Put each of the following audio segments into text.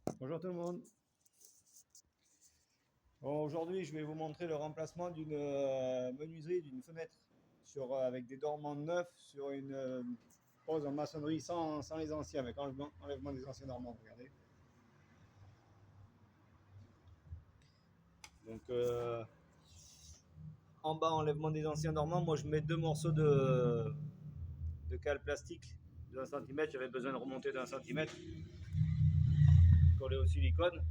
Bonjour tout le monde. Bon, aujourd'hui, je vais vous montrer le remplacement d'une menuiserie, d'une fenêtre avec des dormants neufs sur une pose en maçonnerie sans les anciens, avec enlèvement des anciens dormants. Regardez. Donc, en bas, enlèvement des anciens dormants. Moi, je mets 2 morceaux de cale plastique d'1 centimètre. J'avais besoin de remonter d'1 centimètre, collé au silicone.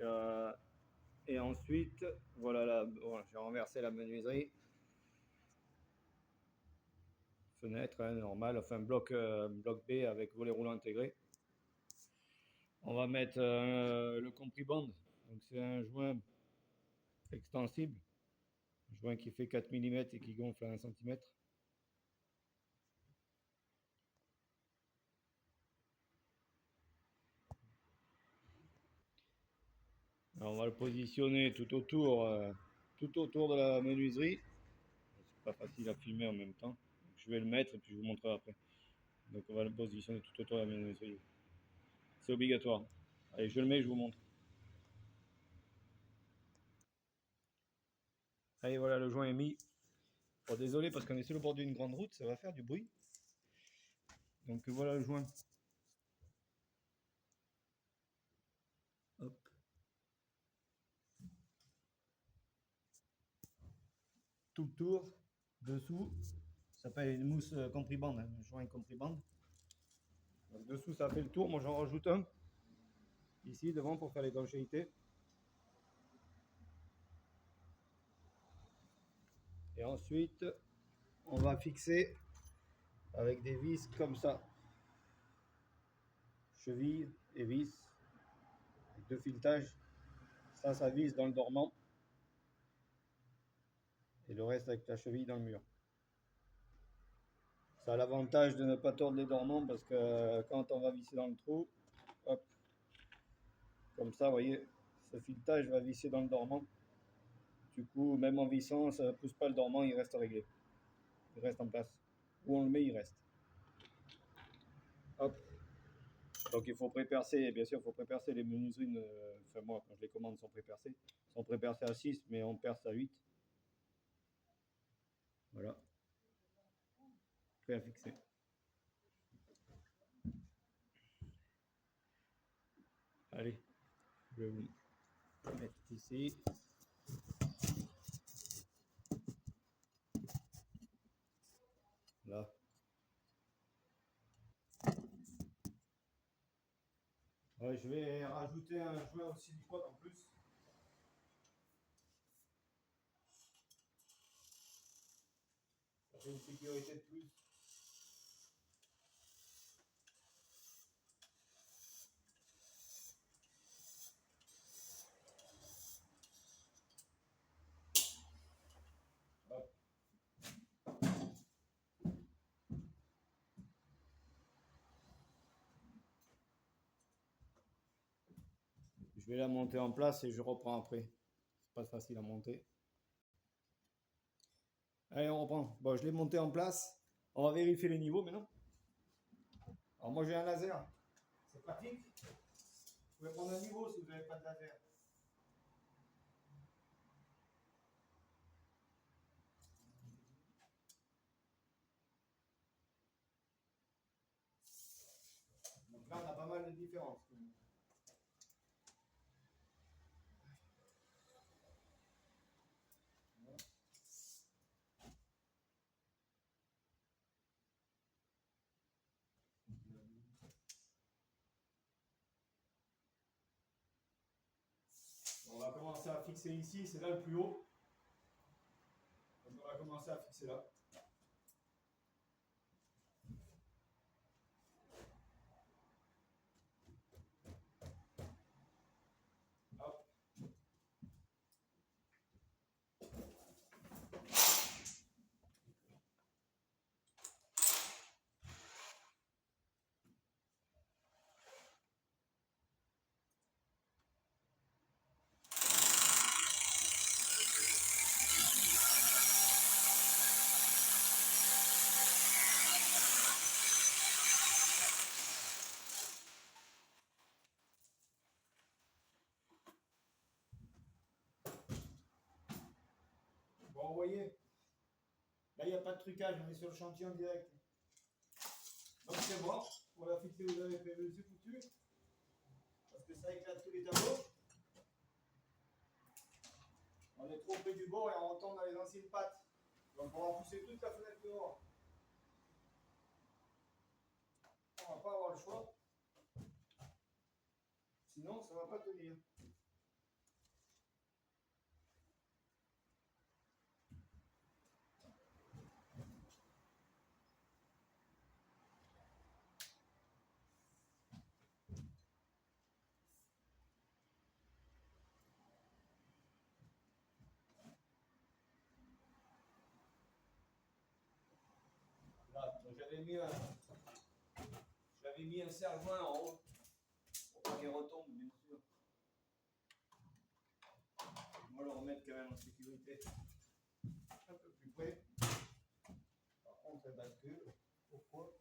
Euh, et ensuite, voilà, j'ai renversé la menuiserie. Fenêtre hein, normale, enfin bloc B avec volet roulant intégré. On va mettre le compriband, donc c'est un joint extensible, un joint qui fait 4 mm et qui gonfle à 1 cm. Alors on va le positionner tout autour de la menuiserie. C'est pas facile à filmer en même temps. Donc je vais le mettre et puis je vous montrerai après. Donc on va le positionner tout autour de la menuiserie. C'est obligatoire. Allez, je le mets, je vous montre. Allez, voilà, le joint est mis. Bon, désolé parce qu'on est sur le bord d'une grande route, ça va faire du bruit. Donc voilà le joint. Hop. Tout le tour, dessous, ça s'appelle une mousse compriband, un joint compriband. Donc dessous ça fait le tour, moi j'en rajoute un ici devant pour faire l'étanchéité. Et ensuite on va fixer avec des vis comme ça, cheville et vis, avec 2 filetages. Ça vise dans le dormant et le reste avec la cheville dans le mur. Ça a l'avantage de ne pas tordre les dormants parce que quand on va visser dans le trou, hop, comme ça, vous voyez, ce filetage va visser dans le dormant. Du coup, même en vissant, ça ne pousse pas le dormant, il reste réglé. Il reste en place. Où on le met, il reste. Hop. Donc il faut pré-percer, bien sûr, il faut pré-percer les menuiseries. Enfin, moi, quand je les commande, sont pré-percées. Ils sont pré-percés à 6, mais on perce à 8. Voilà. Prêt à fixer. Allez, je vais vous mettre ici. Là. Ouais, je vais rajouter un joint au silicone en plus. Ça fait une sécurité de plus. Hop. Je vais la monter en place et je reprends après. C'est pas facile à monter. Allez, on reprend. Bon, je l'ai monté en place. On va vérifier les niveaux maintenant. Alors moi j'ai un laser. C'est pratique. Vous pouvez prendre un niveau si vous n'avez pas de laser. Donc là on a pas mal de différences. On va commencer à fixer ici, c'est là le plus haut. Donc on va commencer à fixer là. Hop. pas de trucage, on est sur le chantier en direct. Donc c'est bon, pour la fixer vous avez PVC foutu, parce que ça éclate tous les tableaux. On est trop près du bord et on retombe dans les anciennes pattes. Donc on va pousser toute la fenêtre dehors. On va pas avoir le choix. Sinon ça va pas tenir. Là, j'avais mis un serre-joint en haut pour pas qu'il retombe, bien sûr. On va le remettre quand même en sécurité. Un peu plus près. Par contre, elle bascule. Pourquoi?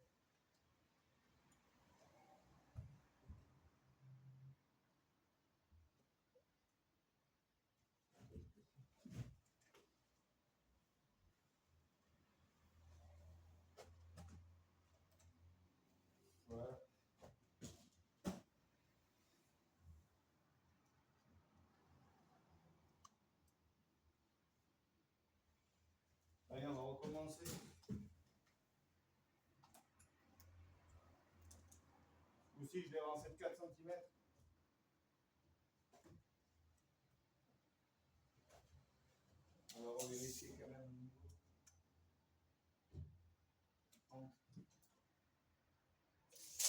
Voilà. Allez, on va recommencer. Aussi, je l'ai avancé de 4 cm. On va revérifier quand même le niveau.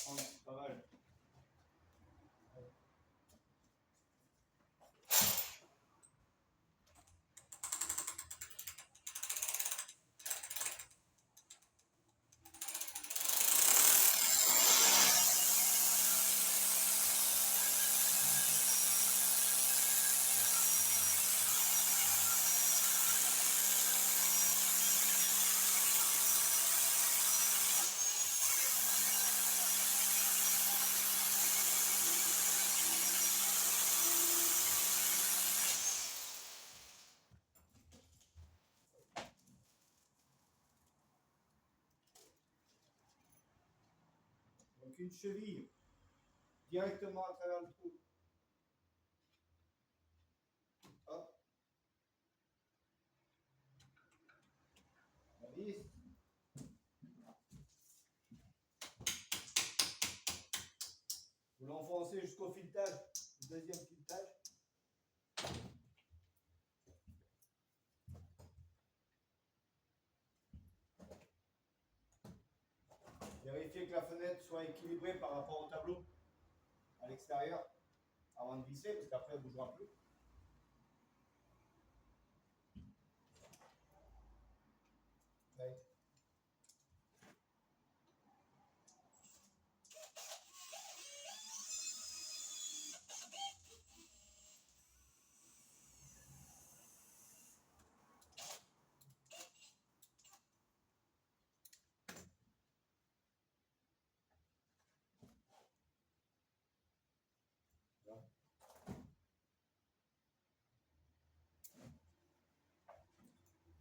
30, pas mal. Donc une cheville directement à travers le trou. Hop. La vis. Vous l'enfoncez jusqu'au filetage, le deuxième filetage. Vérifiez que la fenêtre soit équilibrée par rapport au tableau à l'extérieur avant de visser, parce qu'après elle ne bougera plus. Ouais.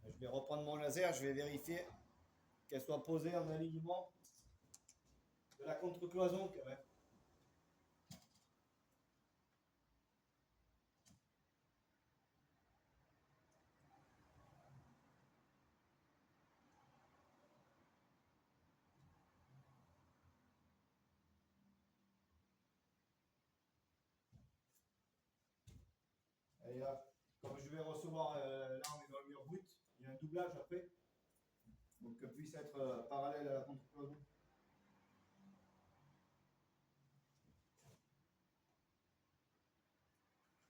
Je vais reprendre mon laser, je vais vérifier qu'elle soit posée en alignement de la contre-cloison quand même. Et là, comme je vais recevoir, là on est dans le mur brut, il y a un doublage après, donc qu'elle puisse être parallèle à la contre-cloison.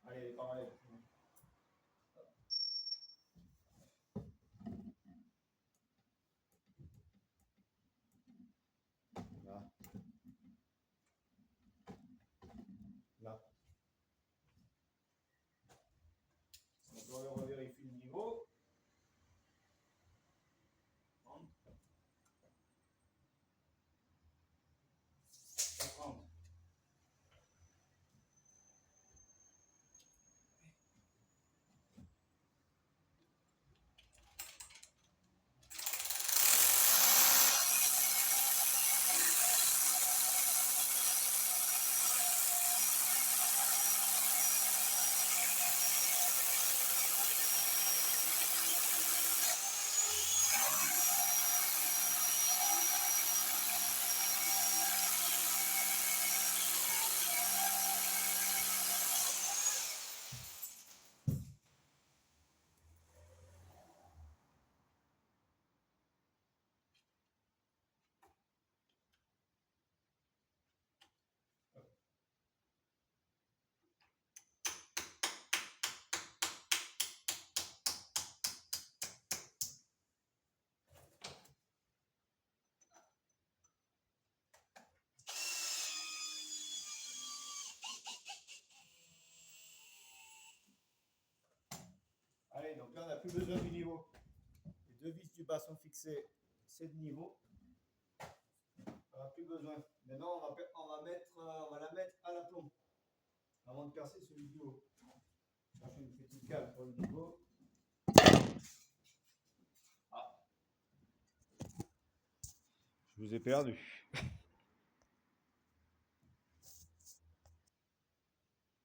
Allez, elle est parallèle. Là. Là. Donc on revérifie le niveau. 30. 30. Donc là, on n'a plus besoin du niveau. Les deux vis du bas sont fixées, c'est de niveau. On n'a plus besoin. Maintenant, on va la mettre à l'aplomb avant de percer celui du haut. Chercher une petite cale pour le niveau. Ah, je vous ai perdu.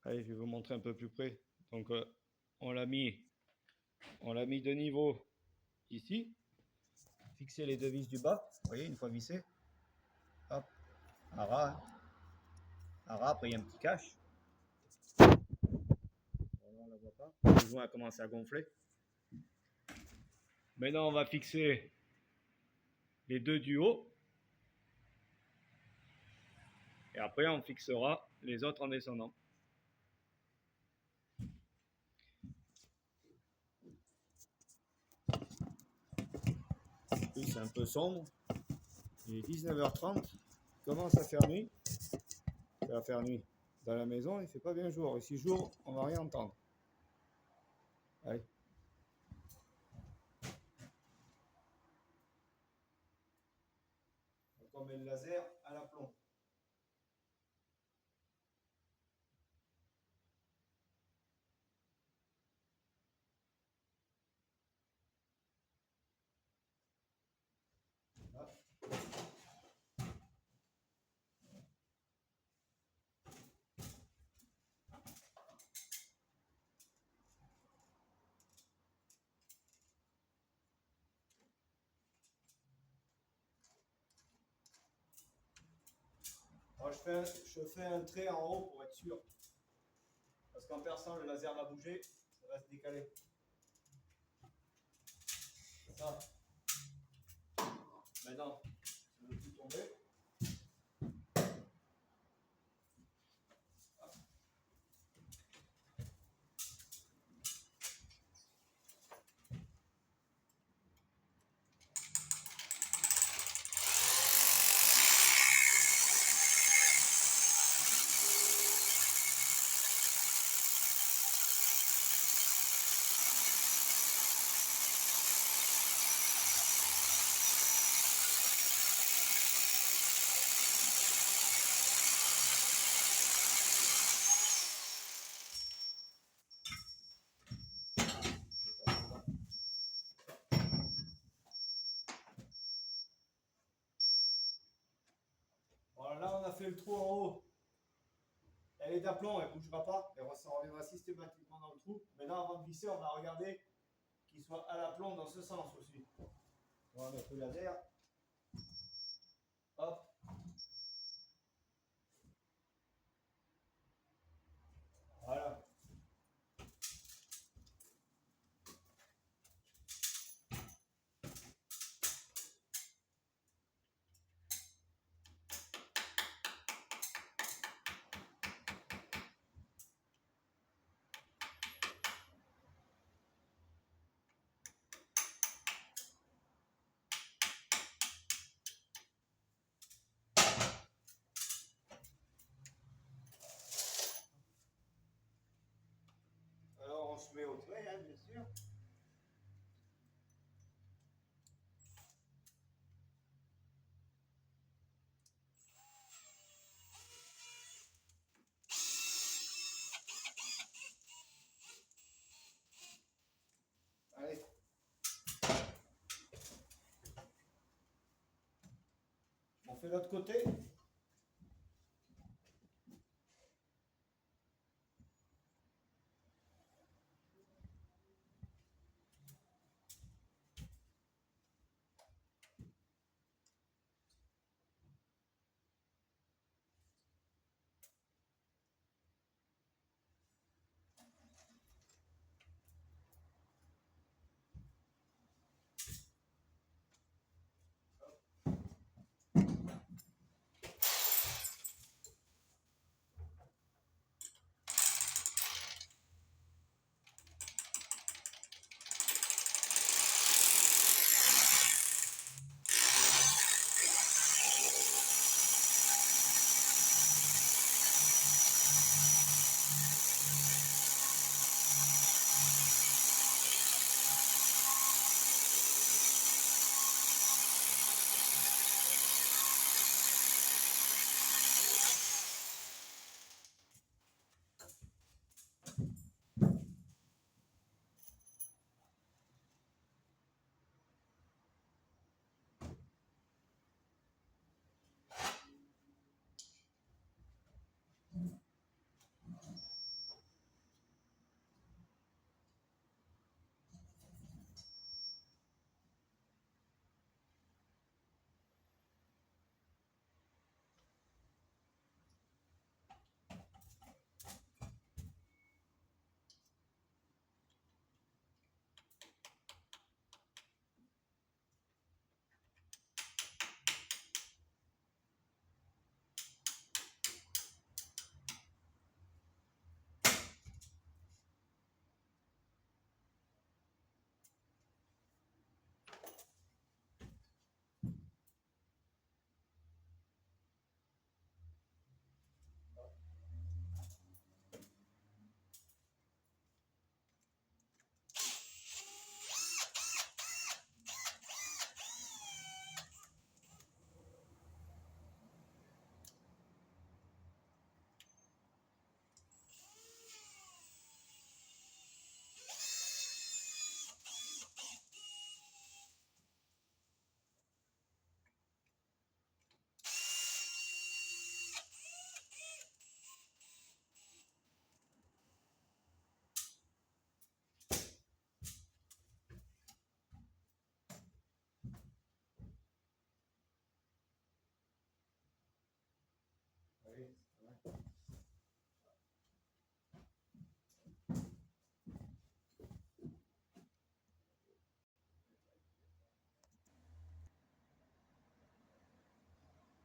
Allez, je vais vous montrer un peu plus près. Donc, on l'a mis de niveau ici. Fixer les deux vis du bas. Vous voyez, une fois vissé. Hop, un ras. Hein. Un ras, après il y a un petit cache. On ne la voit pas. Le joint a commencé à gonfler. Maintenant, on va fixer les deux du haut. Et après, on fixera les autres en descendant. Oui, c'est un peu sombre. Il est 19h30. Il commence à faire nuit. Ça va faire nuit. Dans la maison, il ne fait pas bien jour. Et si jour, on ne va rien entendre. Allez. Donc on met le laser à l'aplomb. Alors je fais un trait en haut pour être sûr. Parce qu'en perçant, le laser va bouger, ça va se décaler. Ça. Maintenant, ça ne veut plus tomber. Voilà, là on a fait le trou en haut. Elle est d'aplomb, elle ne bougera pas. Et ça reviendra systématiquement dans le trou. Maintenant, avant de visser, on va regarder qu'il soit à l'aplomb dans ce sens aussi. On va mettre le laser. Hop. Voilà. Alors on se met au trait, hein, bien sûr. Allez. On fait l'autre côté.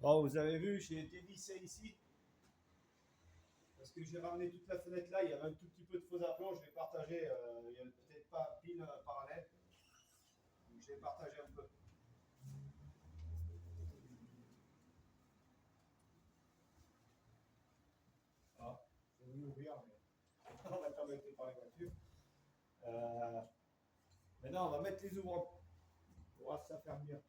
Bon, vous avez vu, j'ai dévissé ici. Parce que j'ai ramené toute la fenêtre là, il y avait un tout petit peu de faux aplomb, je vais partager, il n'y a peut-être pas pile parallèle. Donc je vais partager un peu. Ah, j'ai voulu ouvrir, mais on va pas mettre par les voitures. Euh, Maintenant, on va mettre les ouvrants. On va voir si ça ferme bien.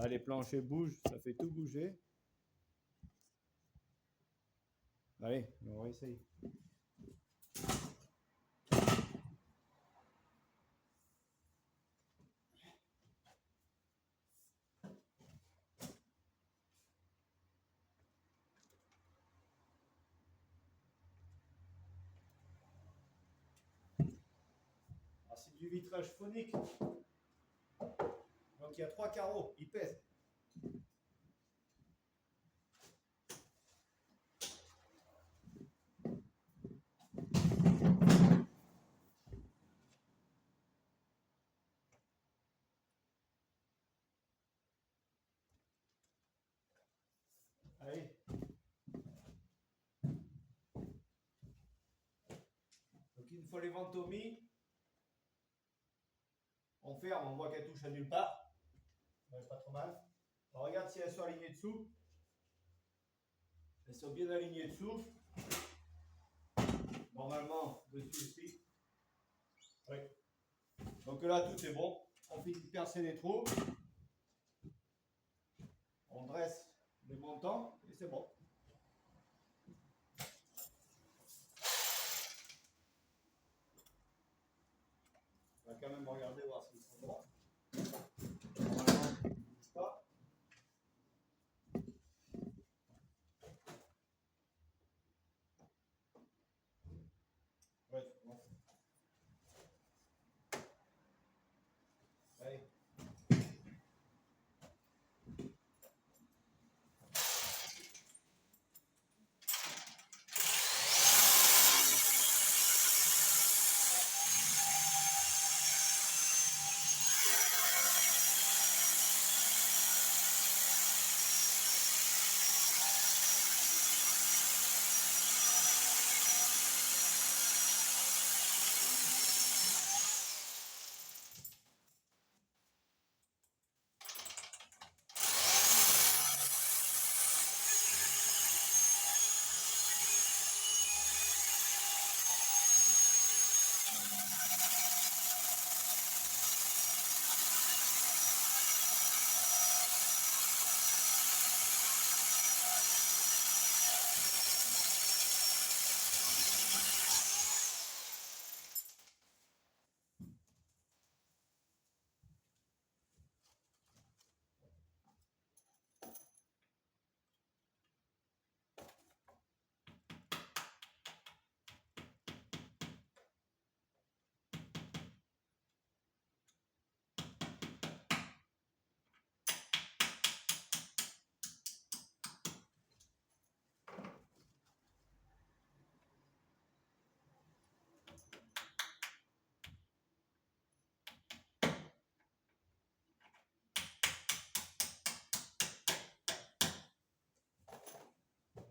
Ah, les planchers bougent, ça fait tout bouger. Allez, on va essayer. Ah, c'est du vitrage phonique. Donc il y a 3 carreaux, ils pèsent. Allez. Donc une fois les ventes mis, on ferme, on voit qu'elle touche à nulle part. Ouais, pas trop mal. On regarde si elles sont alignées dessous. Elles sont bien alignées dessous. Normalement, dessus aussi. Oui. Donc là, tout est bon. On finit de percer les trous. On dresse les montants et c'est bon. On va quand même regarder voir s'ils sont droits. Normalement, ils ne bougent pas. Ouais, c'est bon. Allez.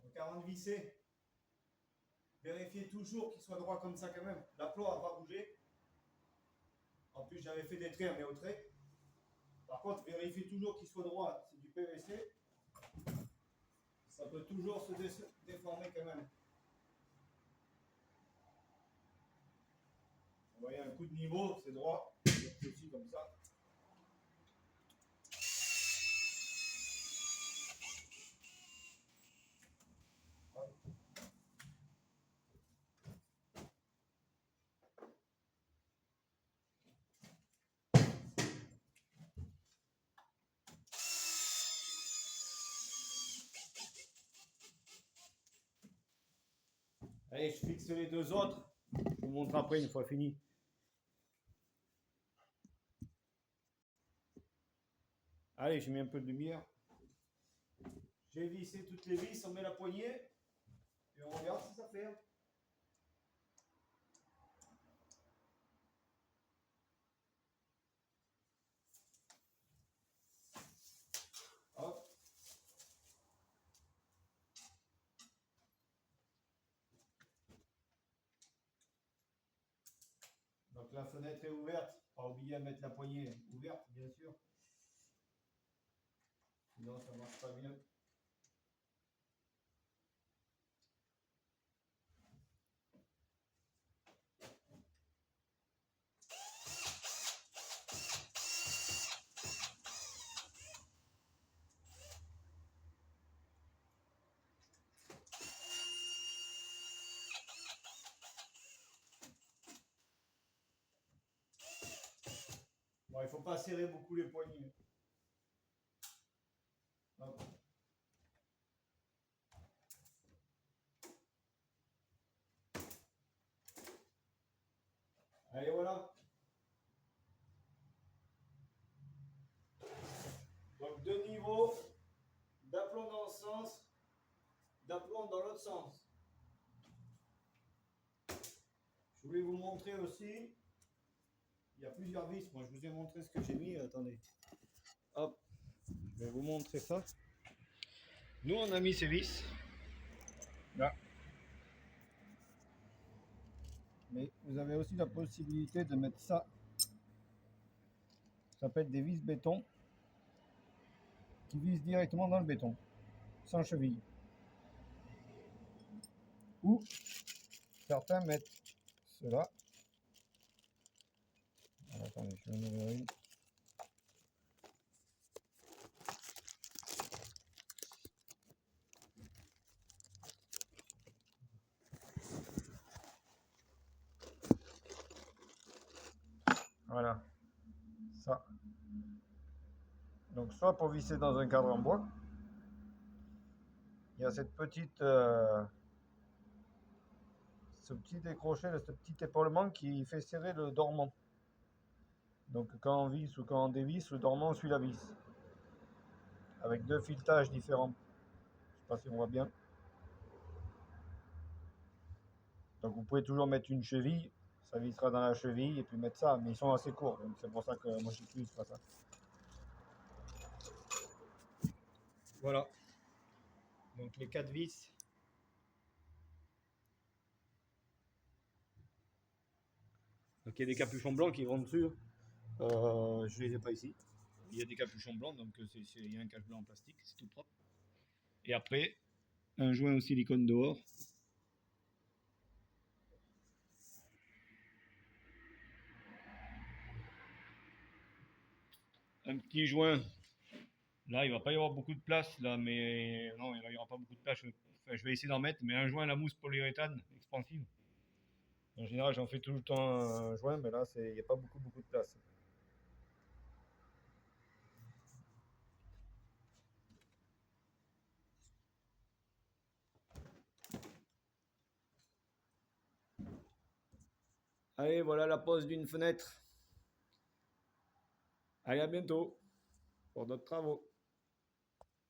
Donc avant de visser, vérifiez toujours qu'il soit droit comme ça quand même. L'aplomb n'a pas bougé. En plus, j'avais fait des traits en néotré. Par contre, vérifiez toujours qu'il soit droit. C'est du PVC. Ça peut toujours se déformer quand même. Vous voyez un coup de niveau, c'est droit. C'est aussi comme ça. Allez, je fixe les deux autres. Je vous montre après une fois fini. Allez, j'ai mis un peu de lumière. J'ai vissé toutes les vis, on met la poignée et on regarde si ça fait. Hop. Donc la fenêtre est ouverte. Pas oublier de mettre la poignée ouverte, bien sûr. Sinon ça marche pas bien. Bon, il faut pas serrer beaucoup les poignets. Hop. Allez, voilà. Donc deux niveaux, d'aplomb dans ce sens, d'aplomb dans l'autre sens. Je voulais vous montrer aussi, il y a plusieurs vis. Moi, je vous ai montré ce que j'ai mis. Attendez. Hop, je vais vous montrer ça. Nous, on a mis ces vis là. Mais vous avez aussi la possibilité de mettre ça. Ça s'appelle des vis béton qui visent directement dans le béton, sans cheville. Ou certains mettent cela. Alors, attendez, je vais en ouvrir une. Voilà, ça. Donc soit pour visser dans un cadre en bois, il y a cette petite, ce petit décroché, ce petit épaulement qui fait serrer le dormant. Donc quand on visse ou quand on dévisse, le dormant suit la vis. Avec deux filetages différents. Je ne sais pas si on voit bien. Donc vous pouvez toujours mettre une cheville, ça vissera dans la cheville et puis mettre ça, mais ils sont assez courts, donc c'est pour ça que moi j'utilise pas ça. Voilà. Donc les 4 vis. Donc il y a des capuchons blancs qui vont dessus. Je les ai pas ici. Il y a des capuchons blancs, donc il y a un cache blanc en plastique, c'est tout propre. Et après, un joint au silicone dehors. Un petit joint. Là, il va pas y avoir beaucoup de place, là, mais non, il n'y aura pas beaucoup de place. Enfin, je vais essayer d'en mettre, mais un joint à la mousse polyuréthane expansive. En général, j'en fais tout le temps un joint, mais là, il n'y a pas beaucoup de place. Allez, voilà la pose d'une fenêtre. Allez, à bientôt pour d'autres travaux.